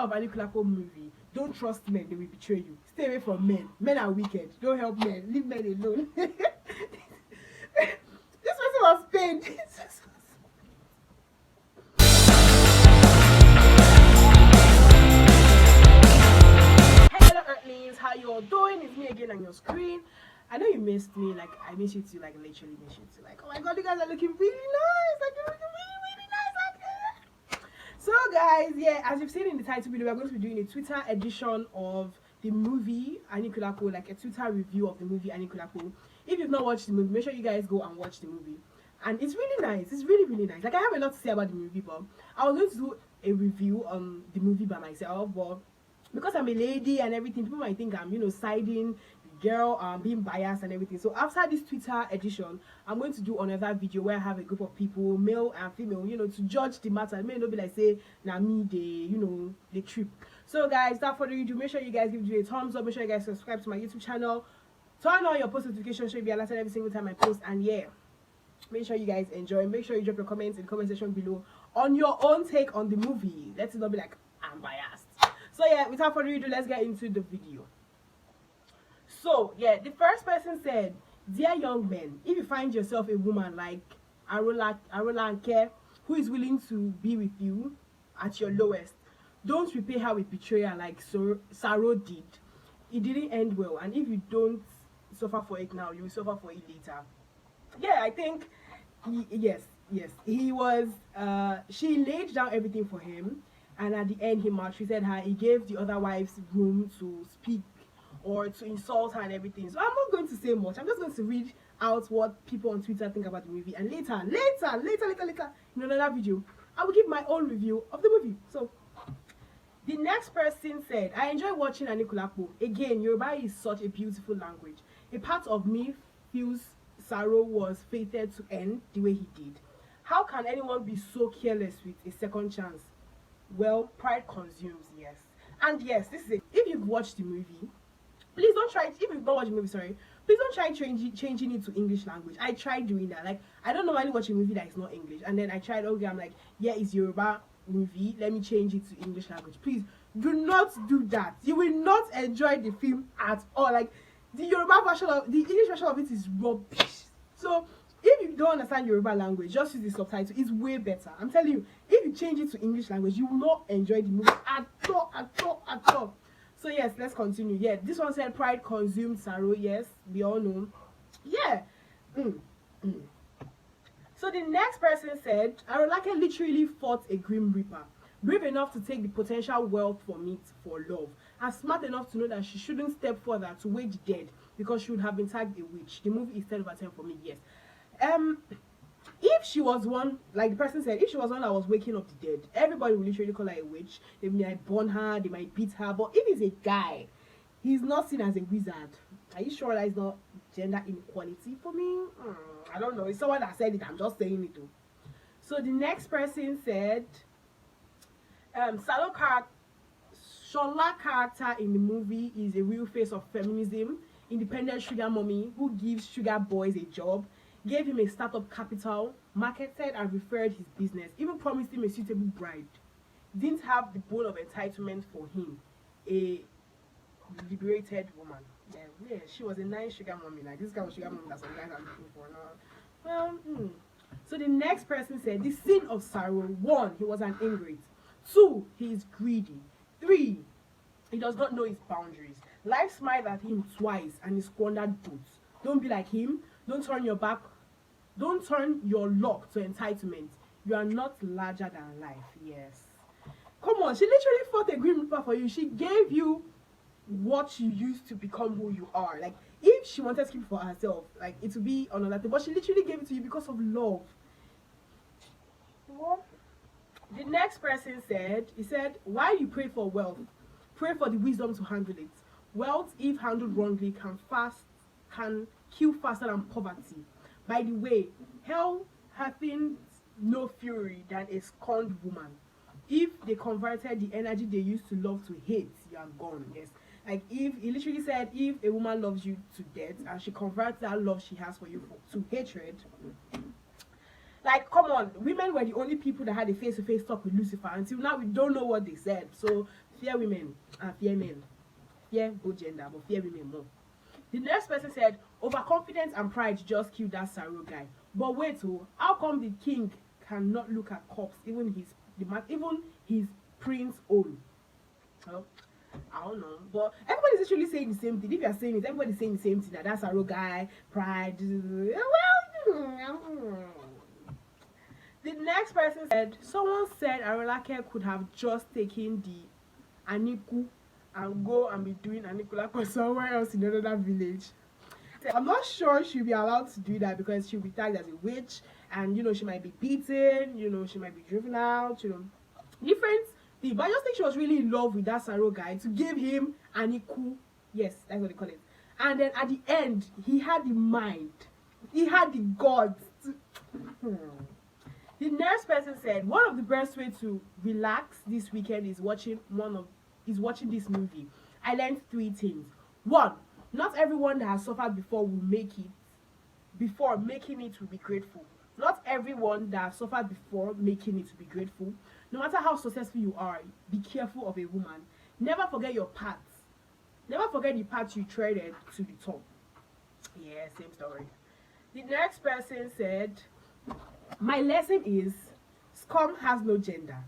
of ANIKULAPO movie, don't trust men, they will betray you. Stay away from men. Men are wicked. Don't help men. Leave men alone. This person was pained. Hello Earthlings, how you all doing? It's me again on your screen. I know you missed me, like I miss you too, like literally miss you too. Like, oh my god, you guys are looking really nice. Like, you're looking really nice. Like, so guys, yeah, as you've seen in the title video, we're going to be doing a Twitter edition of the movie ANIKULAPO, like a Twitter review of the movie ANIKULAPO. If you've not watched the movie, make sure you guys go and watch the movie. And it's really nice. It's really nice. Like, I have a lot to say about the movie, but I was going to do a review on the movie by myself, but because I'm a lady and everything, people might think I'm, siding the girl, being biased and everything. So after this Twitter edition, I'm going to do another video where I have a group of people, male and female, to judge the matter. It may not be like, say, now me, the trip. So guys, without further ado, make sure you guys give the video a thumbs up. Make sure you guys subscribe to my YouTube channel. Turn on your post notifications so you'll be alerted every single time I post. And yeah, make sure you guys enjoy. Make sure you drop your comments in the comment section below on your own take on the movie. Let it not be like, I'm biased. So yeah, without further ado, let's get into the video. So yeah, the first person said, dear young men, if you find yourself a woman like Aralaka who is willing to be with you at your lowest, don't repay her with betrayal like Saro did. It didn't end well, and if you don't suffer for it now, you will suffer for it later. Yeah, I think he was she laid down everything for him, and at the end he maltreated her. He gave the other wives room to speak or to insult her and everything. So I'm not going to say much. I'm just going to read out what people on Twitter think about the movie, and later in another video I will give my own review of the movie. So the next person said, I enjoy watching ANIKULAPO. Again, Yoruba is such a beautiful language. A part of me feels Saro was fated to end the way he did. How can anyone be so careless with a second chance? Well, pride consumes, yes. And yes, this is it. If you've watched the movie, please don't try it. If you've not watched the movie, sorry, please don't try changing it to English language. I tried doing that. Like, I don't normally watch a movie that is not English. And then I tried, okay, I'm like, yeah, it's Yoruba movie. Let me change it to English language. Please, do not do that. You will not enjoy the film at all. Like, the English version of it is rubbish. So if you don't understand Yoruba language, just use the subtitle. It's way better. I'm telling you, if you change it to English language, you will not enjoy the movie at all. So yes, let's continue. Yeah, this one said pride consumed Saro. Yes, we all know. Yeah. So the next person said, Aralaka literally fought a grim reaper, brave enough to take the potential wealth from it for love, and smart enough to know that she shouldn't step further to wage dead because she would have been tagged a witch. The movie is 10/10 for me. Yes. If she was one, like the person said, if she was one that was waking up the dead, everybody would literally call her a witch. They might burn her, they might beat her. But if he's a guy, he's not seen as a wizard. Are you sure that is not gender inequality for me? I don't know. It's someone that said it. I'm just saying it too. So the next person said, Shola Carter in the movie is a real face of feminism, independent sugar mommy who gives sugar boys a job, gave him a startup capital, marketed and referred his business, even promised him a suitable bride. Didn't have the bone of entitlement for him, a liberated woman. Yeah, she was a nice sugar mommy. Like, this guy was sugar mommy that some guys are looking for now. Well, So the next person said, the sin of Saro: 1, he was an Ingrid. 2, he is greedy. 3, he does not know his boundaries. Life smiled at him twice and he squandered both. Don't be like him. Don't turn your back. Don't turn your luck to entitlement. You are not larger than life. Yes. Come on, she literally fought a grim reaper for you. She gave you what you used to become who you are. Like, if she wanted to keep it for herself, like, it would be another thing. But she literally gave it to you because of love. What? The next person said, he said, why you pray for wealth? Pray for the wisdom to handle it. Wealth, if handled wrongly, can kill faster than poverty. By the way, hell hath no fury than a scorned woman. If they converted the energy they used to love to hate, you are gone. Yes. Like, if he literally said, if a woman loves you to death and she converts that love she has for you to hatred, like, come on, women were the only people that had a face-to-face talk with Lucifer. Until now, we don't know what they said. So fear women and fear men. Fear both gender, but fear women more. The next person said, overconfidence and pride just killed that Saro guy. But wait, oh, how come the king cannot look at cops, even his prince own? Well, I don't know. But everybody's actually saying the same thing. If you're saying it, everybody's saying the same thing. That Saro guy, pride. Well, the next person said, someone said Aralaka could have just taken the Aniku and go and be doing ANIKULAPO somewhere else in another village. I'm not sure she'll be allowed to do that because she'll be tagged as a witch, and she might be beaten, she might be driven out, different thing. But I just think she was really in love with that Saro guy to give him Aniku. Yes, that's what they call it. And then at the end, he had the mind, he had the gods. The next person said one of the best way to relax this weekend is watching this movie. I learned 3 things. 1, not everyone that has suffered before will make it. Before making it will be grateful. Not everyone that has suffered before making it will be grateful. No matter how successful you are, be careful of a woman. Never forget your path. Never forget the path you treaded to the top. Yeah, same story. The next person said, my lesson is, Scum has no gender.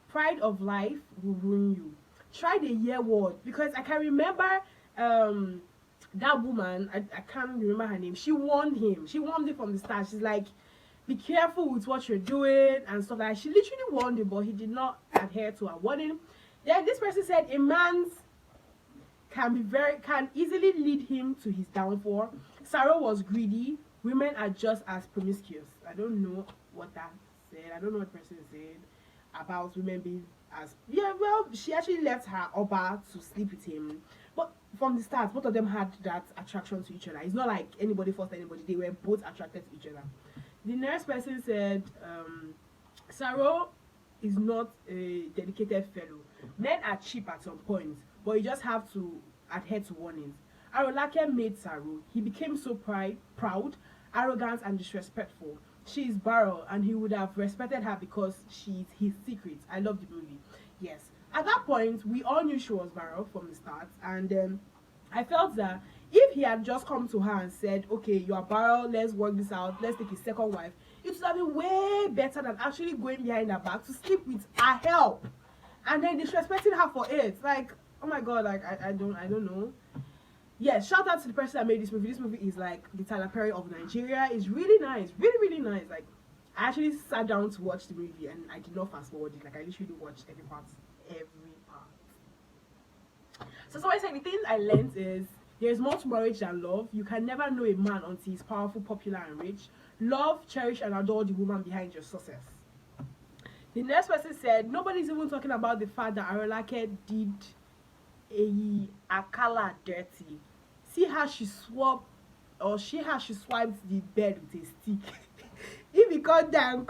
Pride of life will ruin you. Try the year word, because I can remember that woman, I can't remember her name. She warned him. She warned him from the start. She's like, be careful with what you're doing and stuff like that. She literally warned him, but he did not adhere to her warning. Then this person said a man's can easily lead him to his downfall. Sarah was greedy. Women are just as promiscuous. I don't know what that said. I don't know what the person said about women being as, yeah, well, she actually left her Oba to sleep with him, but from the start both of them had that attraction to each other. It's not like anybody forced anybody, they were both attracted to each other. The next person said Sarah is not a dedicated fellow. Men are cheap at some point, but you just have to adhere to warnings. Aralaka made Saru. He became so proud, arrogant, and disrespectful. She is Barrel, and he would have respected her because she's his secret. I love the movie. Yes. At that point, we all knew she was Barrel from the start, and I felt that if he had just come to her and said, okay, you are Barrel, let's work this out, let's take his second wife, it would have been way better than actually going behind her back to sleep with her help and then disrespecting her for it. Like, oh my god, like I don't know. Yes, shout out to the person that made this movie. This movie is like the Tyler Perry of Nigeria. It's really nice, really nice. Like, I actually sat down to watch the movie and I did not fast forward it. Like, I literally watched every part. So I said the things I learned is there's more to marriage than love. You can never know a man until he's powerful, popular, and rich. Love, cherish, and adore the woman behind your success. The next person said nobody's even talking about the fact that Aralaka did Akala dirty. See how she swiped the bed with a stick. If he got down,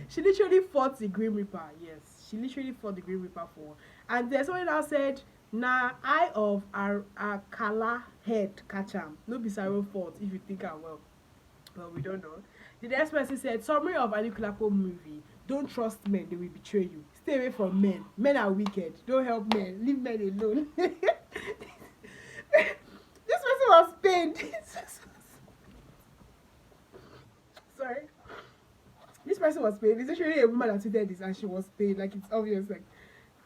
she literally fought the Grim Reaper. Yes, she literally fought the Grim Reaper for. And there's someone else said, "Nah, eye of Akala head catch him. No be Sarah fault if you think I'm well." Well, we don't know. The next person said, "Summary of ANIKULAPO movie: Don't trust men; they will betray you. Stay away from men. Men are wicked. Don't help men. Leave men alone." This person was pained. Sorry. This person was paid. It's actually a woman that tweeted this and she was paid. Like, it's obvious. Like,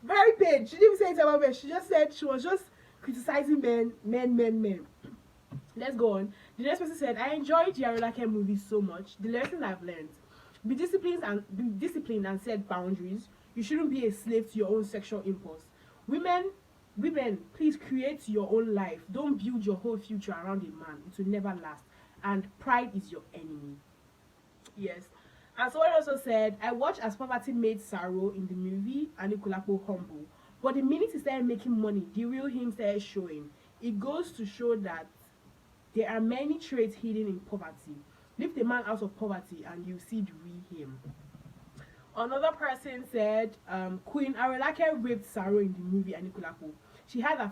very paid. She didn't even say it about men. She just said she was just criticizing men. Let's go on. The next person said, I enjoyed the Aralaka movie so much. The lesson I've learned. Be disciplined and set boundaries. You shouldn't be a slave to your own sexual impulse. Women, please create your own life. Don't build your whole future around a man. It will never last. And pride is your enemy. Yes. And someone also said, I watched as poverty made sorrow in the movie ANIKULAPO humble. But the minute he started making money, the real him started showing. It goes to show that there are many traits hidden in poverty. Lift a man out of poverty and you see the real him. Another person said, Queen Aralaka raped Saro in the movie ANIKULAPO. She had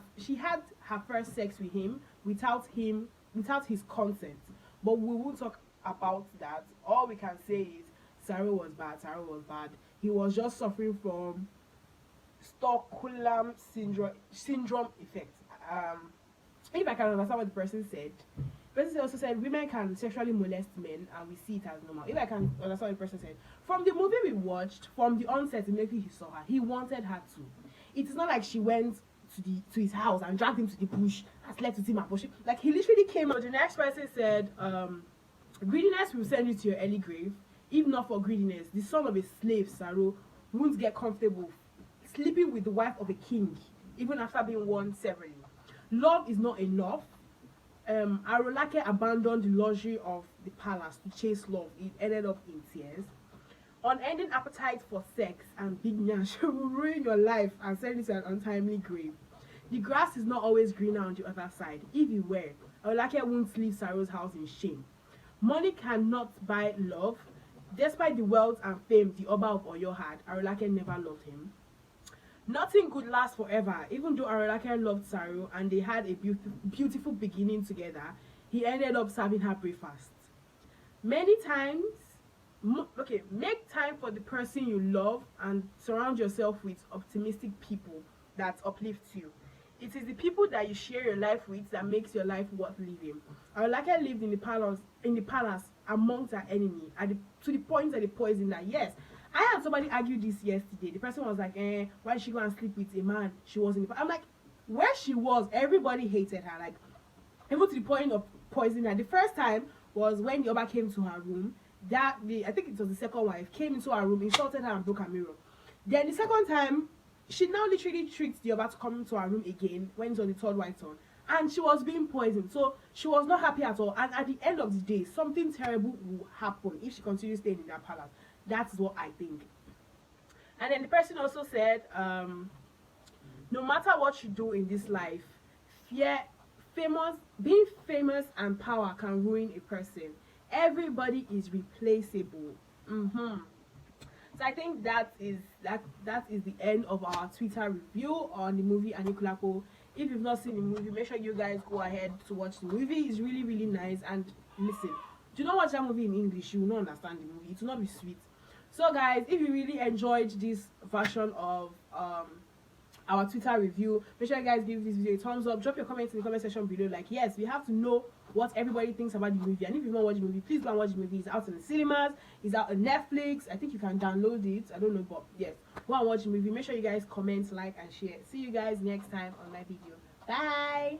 her first sex with him without his consent. But we won't talk about that. All we can say is Saro was bad. he was just suffering from Stockholm syndrome effect. If I can understand what the person said, the person also said women can sexually molest men and we see it as normal. If I can understand what the person said, from the movie we watched, from the onset immediately he saw her, he wanted her to. It is not like she went to his house and dragged him to the bush and slept with him and pushed him. Like, he literally came out. The next person said, greediness will send you to your early grave. If not for greediness, the son of a slave, Saro, won't get comfortable sleeping with the wife of a king, even after being won severally. Love is not enough. Aralaka abandoned the luxury of the palace to chase love. It ended up in tears. Unending appetite for sex and big nyash will ruin your life and send you to an untimely grave. The grass is not always greener on the other side. If it were, Aralaka won't leave Saro's house in shame. Money cannot buy love. Despite the wealth and fame the Oba of Oyo had, Aralaka never loved him. Nothing could last forever. Even though Aralaka loved Saro and they had a beautiful beginning together, he ended up serving her breakfast. Many times, make time for the person you love and surround yourself with optimistic people that uplift you. It is the people that you share your life with that makes your life worth living. Aralaka lived in the palace amongst her enemy to the point that they poisoned her. Yes, I had somebody argue this yesterday. The person was like, why did she go and sleep with a man? She was in the palace. I'm like, where she was, everybody hated her. Like, even to the point of poisoning her. The first time was when the Oba came to her room. I think it was the second wife, came into her room, insulted her and broke her mirror. Then the second time, she now literally tricked the Oba to come into her room again, went on the third wife turn, and she was being poisoned. So she was not happy at all. And at the end of the day, something terrible will happen if she continues staying in that palace. That's what I think. And then the person also said, no matter what you do in this life, being famous and power can ruin a person. Everybody is replaceable. So I think that is the end of our Twitter review on the movie ANIKULAPO. If you've not seen the movie, make sure you guys go ahead to watch the movie. It's really, really nice. And listen, do not watch that movie in English. You will not understand the movie. It will not be sweet. So guys, if you really enjoyed this version of our Twitter review, make sure you guys give this video a thumbs up. Drop your comments in the comment section below. Like, yes, we have to know what everybody thinks about the movie. And if you've not watched the movie, please go and watch the movie. It's out in the cinemas. It's out on Netflix. I think you can download it. I don't know, but yes, go and watch the movie. Make sure you guys comment, like, and share. See you guys next time on my video. Bye.